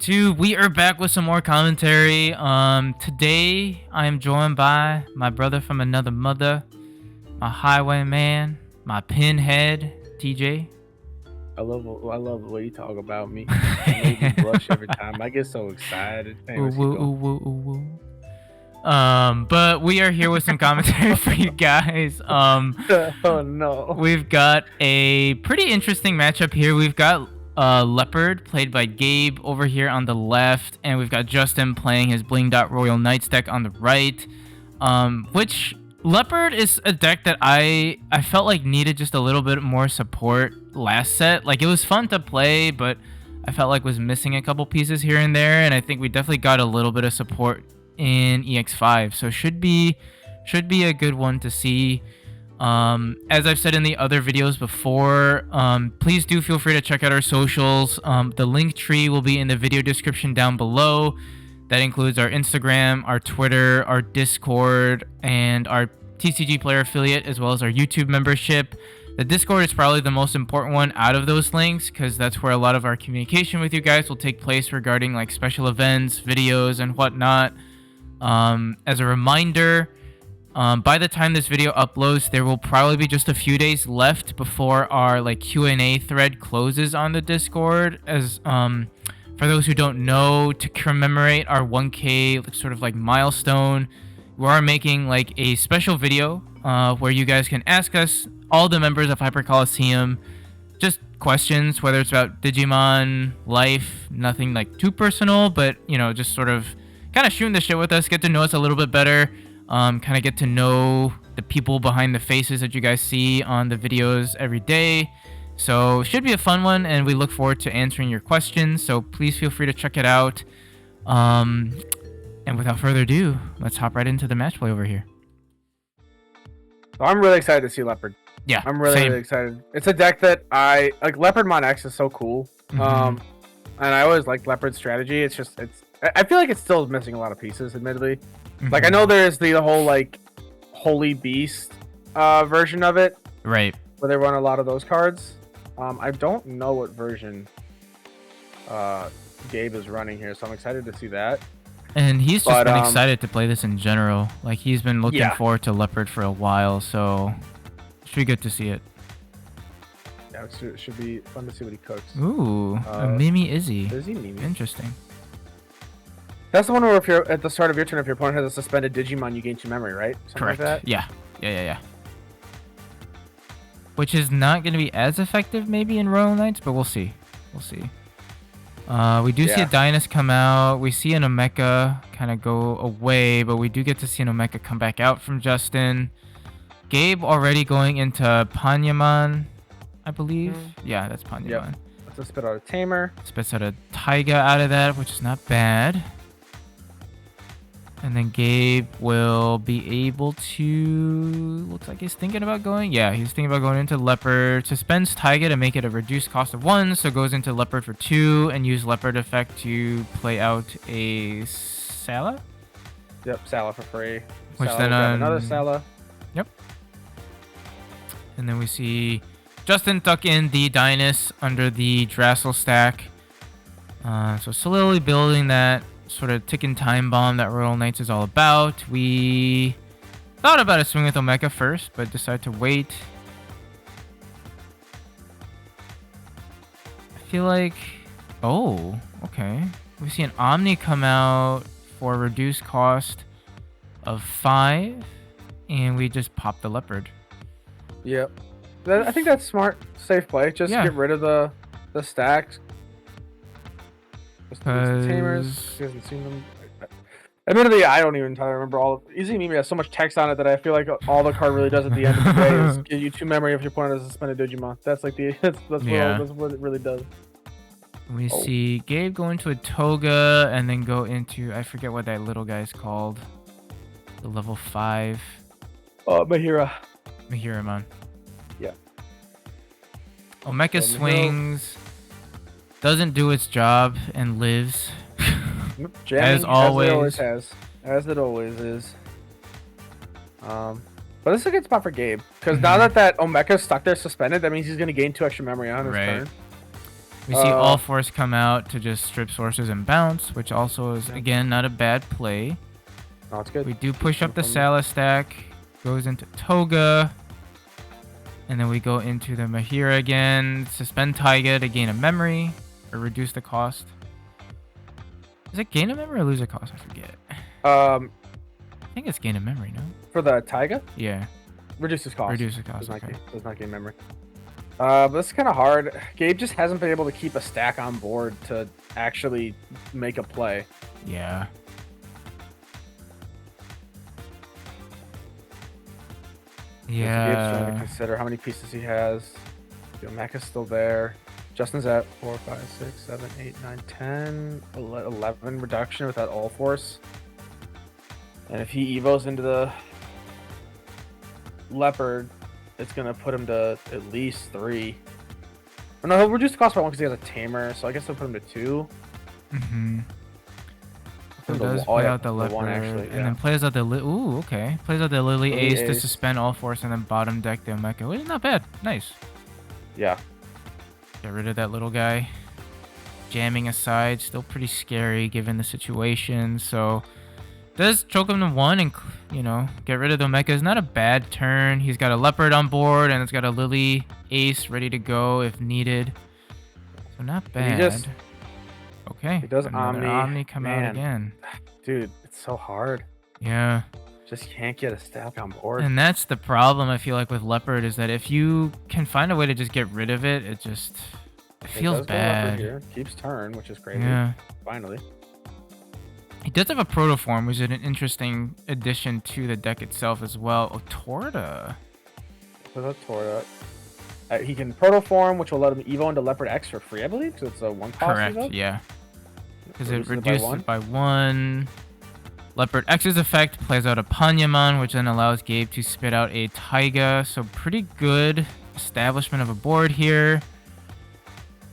YouTube, we are back with some more commentary. Today I am joined by my brother from another mother, my highwayman, my pinhead, TJ. I love the way you talk about me. It makes me blush every time. I get so excited. But we are here with some commentary for you guys. Oh no. We've got a pretty interesting matchup here. We've got Leopard, played by Gabe, over here on the left, and we've got Justin playing his Bling Dot Royal Knights deck on the right. Which Leopard is a deck that I felt like needed just a little bit more support last set. Like, it was fun to play, but I felt like was missing a couple pieces here and there, and I think we definitely got a little bit of support in EX-5, so should be a good one to see. As I've said in the other videos before, please do feel free to check out our socials. The link tree will be in the video description down below. That includes our Instagram, our Twitter, our Discord, and our TCG Player affiliate, as well as our YouTube membership. The Discord is probably the most important one out of those links, because that's where a lot of our communication with you guys will take place regarding like special events, videos, and whatnot. As a reminder, by the time this video uploads, there will probably be just a few days left before our like Q&A thread closes on the Discord. As for those who don't know, to commemorate our 1K sort of like milestone, we are making like a special video where you guys can ask us, all the members of Hyper Coliseum, just questions, whether it's about Digimon, life, nothing like too personal, but you know, just sort of kind of shooting the shit with us, get to know us a little bit better, kind of get to know the people behind the faces that you guys see on the videos every day. So it should be a fun one, and we look forward to answering your questions, so please feel free to check it out. And without further ado, let's hop right into the match play over here. I'm really excited to see Leopard. Yeah, I'm really excited. It's a deck that I like. Leopardmon X is so cool. And I always liked Leopard's strategy. I feel like it's still missing a lot of pieces, admittedly. Like, I know there's the whole like Holy Beast version of it, right, where they run a lot of those cards. I don't know what version Gabe is running here, so I'm excited to see that. And he's just been excited to play this in general. Like, he's been looking forward to Leopard for a while, so it should be good to see it. Yeah, it should be fun to see what he cooks. Ooh, a Mimi Izzy. Izzy Mimi. Interesting. That's the one where if you're at the start of your turn, if your opponent has a suspended Digimon, you gain 2 memory, right? Something Correct. Like that? Yeah. Which is not going to be as effective maybe in Royal Knights, but we'll see. We do see a Dynas come out. We see an Omeka kind of go away, but we do get to see an Omeka come back out from Justin. Gabe already going into Panyamon, I believe. Yeah, that's Panyamon. Yep. Let's just spit out a Tamer. Spits out a Taiga out of that, which is not bad. And then Gabe will be able to... Looks like he's thinking about going... Yeah, he's thinking about going into Leopard. Suspends Taiga to make it a reduced cost of 1, so goes into Leopard for 2, and use Leopard effect to play out a Sala? Yep, Sala for free. Which Sala, then... another Sala. Yep. And then we see Justin tuck in the Dynas under the Drassel stack. So slowly building that sort of ticking time bomb that Royal Knights is all about. We thought about a swing with Omeka first, but decided to wait. I feel like... Oh, okay. We see an Omni come out for a reduced cost of 5, and we just pop the Leopard. Yep. I think that's smart. Safe play. Just get rid of the stacks. Tamers. He hasn't seen them. Admittedly, I don't even entirely remember all of Izzy Mimi has so much text on it that I feel like all the card really does at the end of the day is give you 2 memory if your opponent has suspended Digimon. That's like that's what it really does. We see Gabe go into a Toga and then go into, I forget what that little guy's called. The level 5. Mahiramon. Yeah. Omeka swings. Doesn't do its job and lives. As always. As it always is. But this is a good spot for Gabe. Because now that Omeka's stuck there suspended, that means he's going to gain 2 extra memory on his turn. We see All Force come out to just strip sources and bounce, which also is, again, not a bad play. No, it's good. We do push up the Sala stack, goes into Toga, and then we go into the Mahira again, suspend Taiga to gain a memory, or reduce the cost. Is it gain a memory or lose a cost? I forget. I think it's gain a memory, no? For the Taiga? Yeah. Reduces cost. Reduces cost, Does not gain memory. But this is kind of hard. Gabe just hasn't been able to keep a stack on board to actually make a play. Yeah. Yeah. Gabe's trying to consider how many pieces he has. Mecha's still there. Justin's at 4, 5, 6, 7, 8, 9, 10, 11 reduction with that All Force. And if he evos into the Leopard, it's going to put him to at least 3. Oh, no, he'll reduce the cost by 1 because he has a Tamer, so I guess he'll put him to 2. Mm-hmm. So does play out the Leopard, one, actually, and then plays out the ooh, okay. Plays out the Lily Ace to suspend All Force, and then bottom deck the Mecha. Which is not bad. Nice. Yeah. Get rid of that little guy. Jamming aside, still pretty scary given the situation. So does choke him to 1 and, you know, get rid of the Mecha. Is not a bad turn. He's got a Leopard on board, and it's got a Lily Ace ready to go if needed. So not bad. Okay. He does Omni come out again. Dude, it's so hard. Yeah. Just can't get a stack on board. And that's the problem, I feel like, with Leopard, is that if you can find a way to just get rid of it, it feels bad. Here. Keeps turn, which is crazy. Yeah. Finally. He does have a Protoform, which is an interesting addition to the deck itself as well. Oh, Torta. He can Protoform, which will let him Evo into Leopard X for free, I believe, because it's a 1 cost. Correct, Evo. yeah. Because it reduces it by 1. Leopard X's effect plays out a Panyamon, which then allows Gabe to spit out a Taiga. So pretty good establishment of a board here.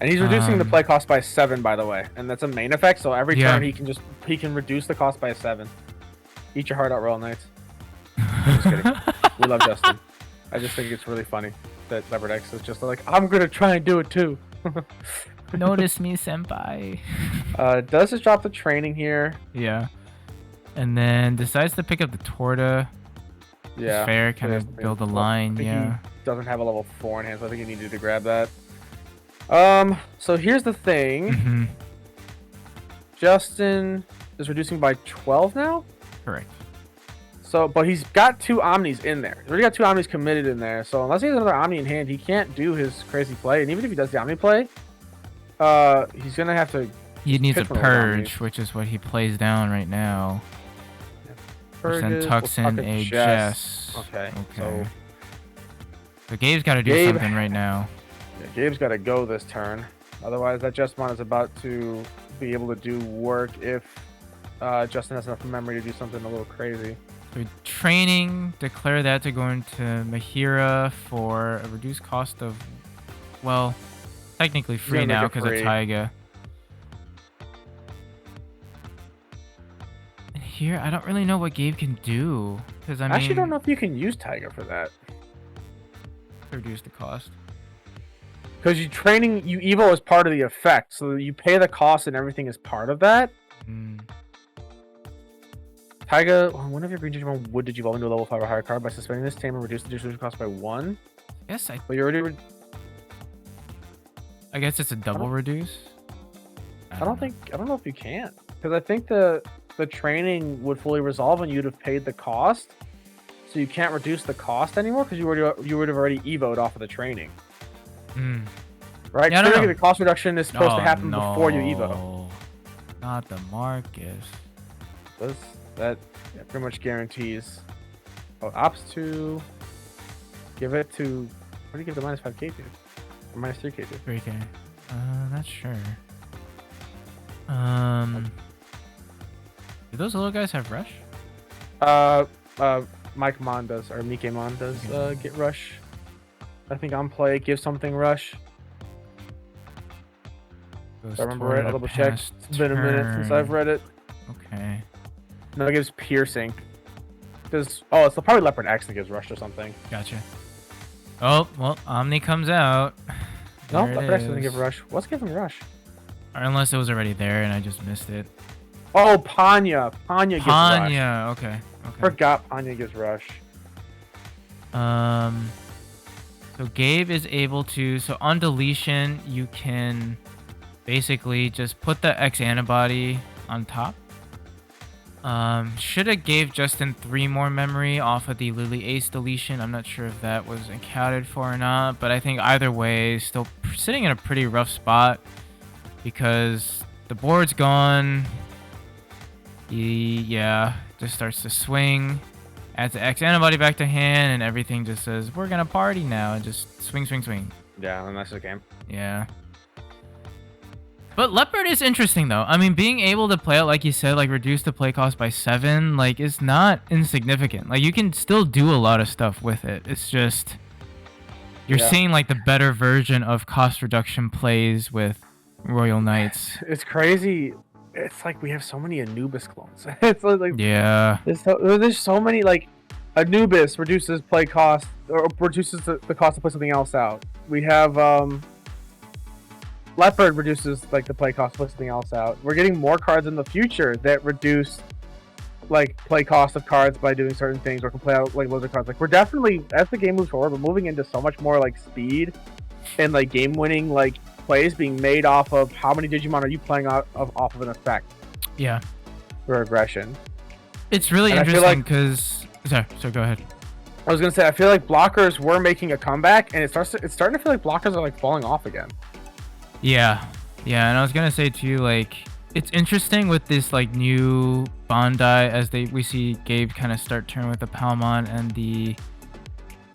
And he's reducing the play cost by 7, by the way, and that's a main effect. So every turn he can reduce the cost by 7. Eat your heart out, Royal Knights. I'm just kidding. We love Justin. I just think it's really funny that Leopard X is just like, I'm gonna try and do it too. Notice me, senpai. Does just drop the training here. Yeah. And then decides to pick up the Torta. Yeah. Fair, kind of build a line, yeah. He doesn't have a level 4 in hand, so I think he needed to grab that. So here's the thing. Mm-hmm. Justin is reducing by 12 now? Correct. So, but he's got 2 Omnis in there. He's already got 2 Omnis committed in there. So unless he has another Omni in hand, he can't do his crazy play. And even if he does the Omni play, he's gonna have to. He needs a purge, which is what he plays down right now. Which then tucks in a Jess. Okay. So Gabe's got to do something right now. Yeah, Gabe's got to go this turn. Otherwise, that Jessmon is about to be able to do work if Justin has enough memory to do something a little crazy. So training, declare that to go into Mahira for a reduced cost of, well, technically free now because of Taiga. Here, I don't really know what Gabe can do. Because I actually don't know if you can use Taiga for that. Reduce the cost. Because you Evo is part of the effect, so you pay the cost and everything is part of that. Taiga, one of your green Digimon would Digivolve into a level 5 or higher card by suspending this tamer, reduce the distribution cost by 1. Yes, but you already. I guess it's a double reduce. I don't know if you can, because I think the training would fully resolve when you'd have paid the cost, so you can't reduce the cost anymore because you would have already evoed off of the training. Right? Yeah, the cost reduction is supposed to happen before you evo. Not the Marcus. That pretty much guarantees. Oh, ops 2. Give it to. What do you give the -5k to? Or -3k to? 3k. Not sure. Do those little guys have rush? Mike Mon does, or Mike Mon does get rush. I think on play, give something rush. If I remember right, I'll double check. It's been a minute since I've read it. Okay. No, it gives piercing. It's probably Leopard X that gives rush or something. Gotcha. Oh, well, Omni comes out. No, There it Leopard X doesn't give is. rush. What's giving rush? Or unless it was already there and I just missed it. Oh, Panya. Panya gives rush. Panya. Okay. Okay. Forgot Panya gives rush. So Gabe is able to. So on deletion, you can basically just put the X-Antibody on top. Should have gave Justin 3 more memory off of the Lily Ace deletion. I'm not sure if that was accounted for or not, but I think either way, still sitting in a pretty rough spot because the board's gone. He, just starts to swing, adds the X-Antibody back to hand, and everything just says, we're gonna party now, and just swing, swing, swing. Yeah, and that's the game. Yeah. But Leopard is interesting though. I mean, being able to play it, like you said, like reduce the play cost by 7, like is not insignificant. Like you can still do a lot of stuff with it. It's just you're seeing like the better version of cost reduction plays with Royal Knights. It's crazy. It's like we have so many Anubis clones. It's like Yeah. There's so many like Anubis reduces play cost or reduces the cost to put something else out. We have Leopard reduces like the play cost to put something else out. We're getting more cards in the future that reduce like play cost of cards by doing certain things, or can play out like loads of cards. Like we're definitely, as the game moves forward, we're moving into so much more like speed and like game winning like plays being made off of how many Digimon are you playing off of an effect. Yeah. For aggression. It's really And interesting because sorry, go ahead. I was gonna say I feel like blockers were making a comeback, and it's starting to feel like blockers are like falling off again. Yeah, and I was gonna say too, like it's interesting with this like new Bandai as we see Gabe kind of start turn with the Palmon and the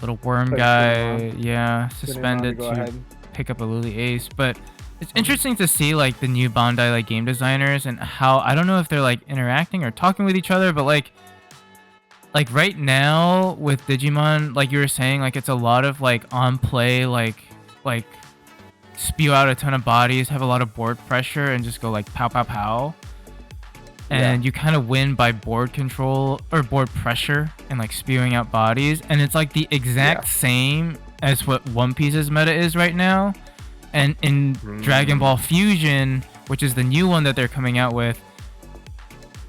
little worm guy, suspended to pick up a Lily Ace. But it's interesting to see like the new Bandai like game designers and how, I don't know if they're like interacting or talking with each other, but like right now with Digimon, like you were saying, like it's a lot of like on play, like spew out a ton of bodies, have a lot of board pressure, and just go like pow pow pow. And you kind of win by board control or board pressure and like spewing out bodies. And it's like the exact same as what One Piece's meta is right now. And in Dragon Ball Fusion, which is the new one that they're coming out with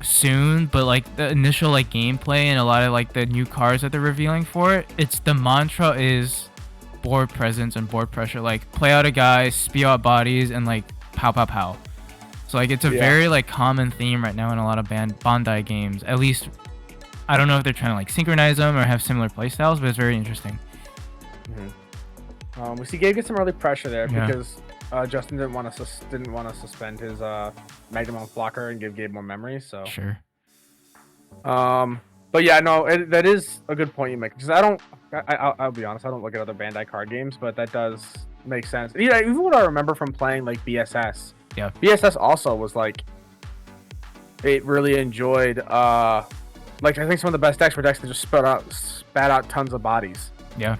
soon, but like the initial like gameplay and a lot of like the new cards that they're revealing for it, it's the mantra is board presence and board pressure, like play out a guy, spew out bodies, and like pow pow pow. So like it's a very like common theme right now in a lot of Bandai games. At least I don't know if they're trying to like synchronize them or have similar playstyles, but it's very interesting. We see Gabe get some early pressure there because Justin didn't want to suspend his Magnum blocker and give Gabe more memory. So sure. But yeah, no, that is a good point you make, because I'll be honest, I don't look at other Bandai card games, but that does make sense. Yeah, even what I remember from playing like BSS. Yeah. BSS also was like, it really enjoyed like I think some of the best decks were decks that just spat out tons of bodies. Yeah.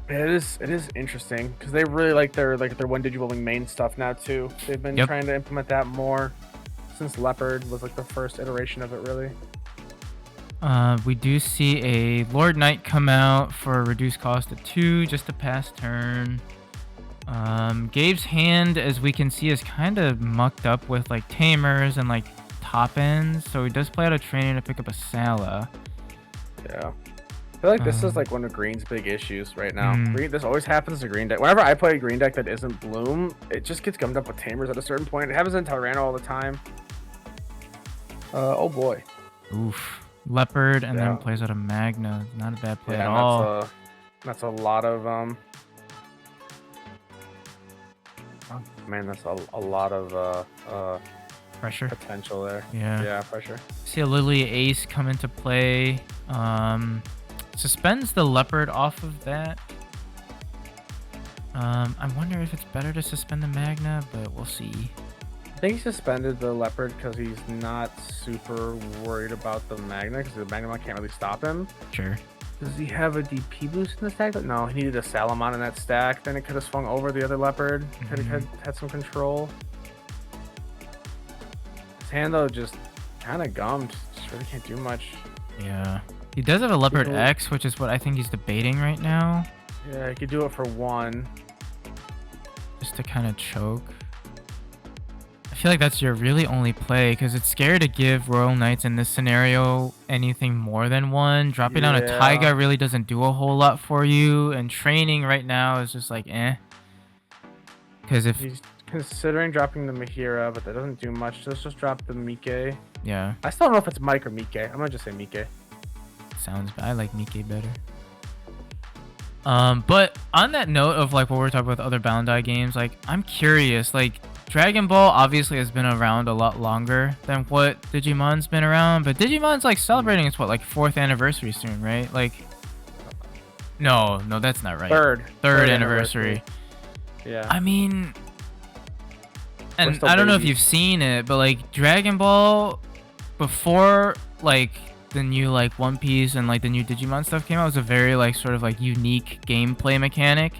It is interesting because they really like their one Digibowling main stuff now too. They've been trying to implement that more since Leopard was like the first iteration of it, really. We do see a Lord Knight come out for a reduced cost of 2 just to pass turn. Gabe's hand, as we can see, is kind of mucked up with like tamers and like top ends, so he does play out a training to pick up a Sala. Yeah. I feel like this is like one of Green's big issues right now. This always happens to Green deck. Whenever I play a Green deck that isn't Bloom, it just gets gummed up with tamers at a certain point. It happens in Tyranno all the time. Oh boy. Oof. Leopard and then plays out a Magna. Not a bad play at all. That's a lot of man, that's a lot of pressure potential there. Yeah, pressure. See a Lily Ace come into play. Suspends the Leopard off of that. I wonder if it's better to suspend the Magna, but we'll see. I think he suspended the Leopard because he's not super worried about the Magna, because the Magna can't really stop him. Sure. Does he have a DP boost in the stack? No, he needed a Salamon in that stack. Then it could have swung over the other Leopard. Could have had some control. His hand, though, just kind of gummed. Just really can't do much. Yeah. He does have a Leopard X, which is what I think he's debating right now. Yeah, I could do it for 1. just to kind of choke. I feel like that's your really only play because it's scary to give Royal Knights in this scenario anything more than 1. Dropping down a Taiga really doesn't do a whole lot for you, and training right now is just like eh. Because if he's considering dropping the Mahira, but that doesn't do much. Let's just drop the Mike. yeah, I still don't know if it's Mike or Mike. I'm gonna just say Mike. sounds bad. I like Mike better. But on that note of like what we're talking about with other Bandai games, like I'm curious, like Dragon Ball obviously has been around a lot longer than what Digimon's been around, but Digimon's like celebrating its what, like 4th anniversary soon, right? Like no, that's not right. Third anniversary. Yeah. I mean, and I don't know if you've seen it, but like Dragon Ball before like the new like One Piece and like the new Digimon stuff came out was a very like sort of like unique gameplay mechanic,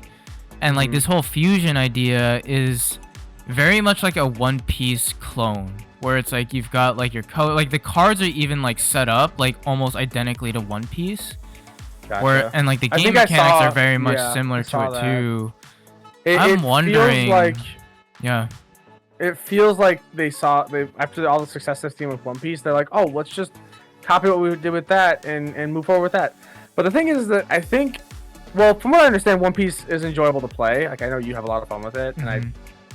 and like this whole fusion idea is very much like a One Piece clone, where it's like you've got like your color, like the cards are even like set up like almost identically to One Piece. Gotcha. Where and like the game mechanics are very much similar to it too. I'm wondering, like, yeah, it feels like they after all the success they've seen with One Piece, they're like, oh, let's just copy what we did with that and move forward with that. But the thing is that I think, well, from what I understand, One Piece is enjoyable to play. Like I know you have a lot of fun with it, and I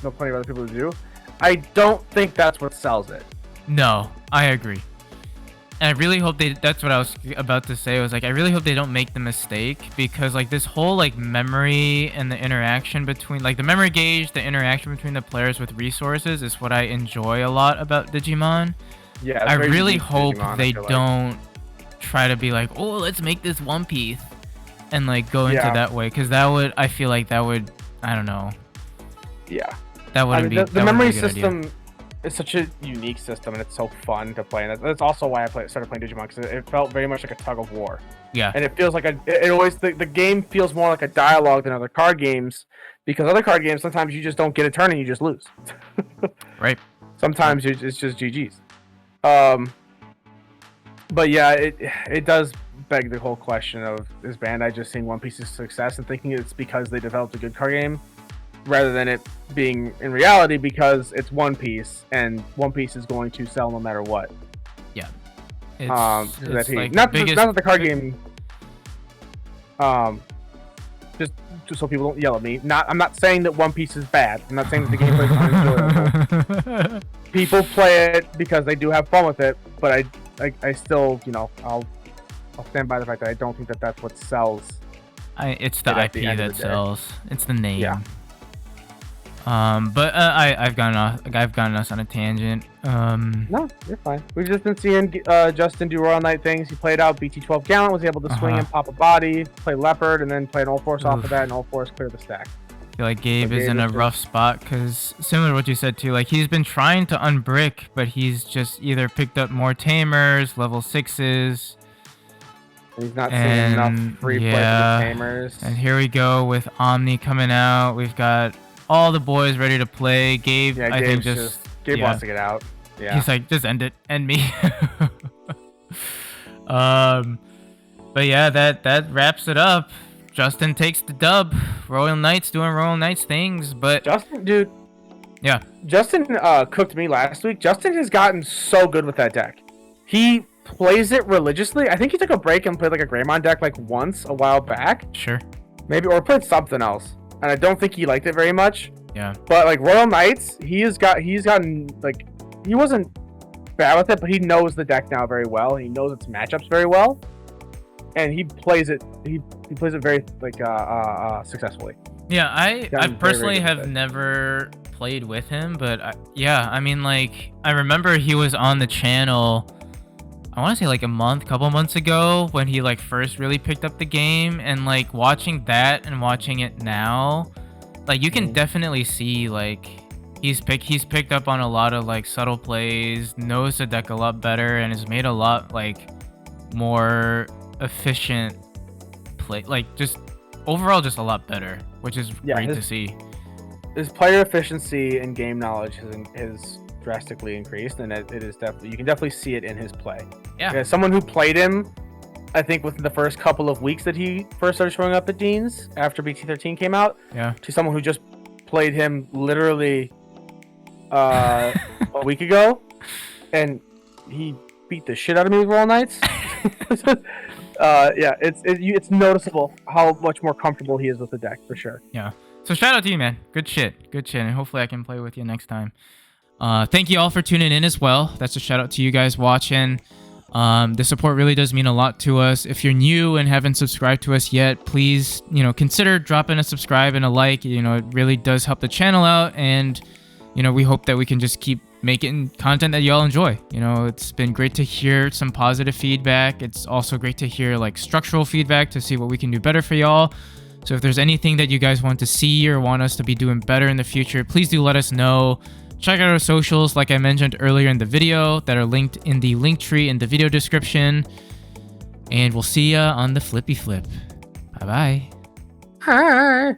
know plenty of other people who do. I don't think that's what sells it. No, I agree. And I really hope that's what I was about to say, was like I really hope they don't make the mistake, because like this whole like memory and the interaction between like the memory gauge, the interaction between the players with resources is what I enjoy a lot about Digimon. Yeah, I really hope they don't try to be like, oh, let's make this One Piece and like go into that way, because that would, I feel like that would, I don't know. Yeah. That wouldn't be the memory system is such a unique system, and it's so fun to play. And that's also why I started playing Digimon, because it felt very much like a tug of war. Yeah. And it feels like it always the game feels more like a dialogue than other card games, because other card games sometimes you just don't get a turn and you just lose. Right. Sometimes it's just GG's. But yeah, it does beg the whole question of, is Bandai just seeing One Piece's success and thinking it's because they developed a good card game, rather than it being in reality because it's One Piece and One Piece is going to sell no matter what. Yeah. It's like not that the card game. Just so people don't yell at me. I'm not saying that One Piece is bad. I'm not saying that the gameplay is unenjoyable. People play it because they do have fun with it, but I still, I'll stand by the fact that I don't think that that's what sells. It's the IP that sells. It's the name. Yeah. But I've gotten us on a tangent. No, you're fine. We've just been seeing Justin do Royal Knight things. He played out BT12 Gallant, was able to swing and pop a body, play Leopard, and then play an All Force off of that, and All Force clear the stack. I feel like Gabe is in a rough spot, because similar to what you said too, like he's been trying to unbrick, but he's just either picked up more tamers, level 6s. He's not seeing enough free play for the tamers. And here we go with Omni coming out. We've got all the boys ready to play. Gabe, I think Gabe wants to get out. Yeah. He's like, just end it. End me. But yeah, that wraps it up. Justin takes the dub. Royal Knights doing Royal Knights things, but Justin, dude. Yeah. Justin cooked me last week. Justin has gotten so good with that deck. He plays it religiously. I think he took a break and played like a Greymon deck like once a while back. Sure. Maybe, or played something else. And I don't think he liked it very much. Yeah. But like Royal Knights, he's gotten like, he wasn't bad with it, but he knows the deck now very well. He knows its matchups very well, and he plays it. He plays it very like successfully. Yeah, I personally have never played with him, but I mean, like I remember he was on the channel. I want to say like couple months ago, when he like first really picked up the game, and like watching that and watching it now, like you can definitely see like he's picked up on a lot of like subtle plays, knows the deck a lot better, and has made a lot like more efficient play, like just overall just a lot better, which is great to see. His player efficiency and game knowledge has drastically increased, and it is definitely, you can definitely see it in his play. Yeah. As someone who played him I think within the first couple of weeks that he first started showing up at Dean's after BT13 came out, to someone who just played him literally a week ago, and he beat the shit out of me with Royal Knights. Yeah, it's noticeable how much more comfortable he is with the deck for sure. Yeah. So shout out to you, man. Good shit, and hopefully I can play with you next time. Thank you all for tuning in as well. That's a shout out to you guys watching. The support really does mean a lot to us. If you're new and haven't subscribed to us yet, please, consider dropping a subscribe and a like. It really does help the channel out, and we hope that we can just keep making content that y'all enjoy. It's been great to hear some positive feedback. It's also great to hear like structural feedback to see what we can do better for y'all. So if there's anything that you guys want to see or want us to be doing better in the future, please do let us know. Check out our socials, like I mentioned earlier in the video, that are linked in the link tree in the video description. And we'll see ya on the flippy flip. Bye-bye. Hi.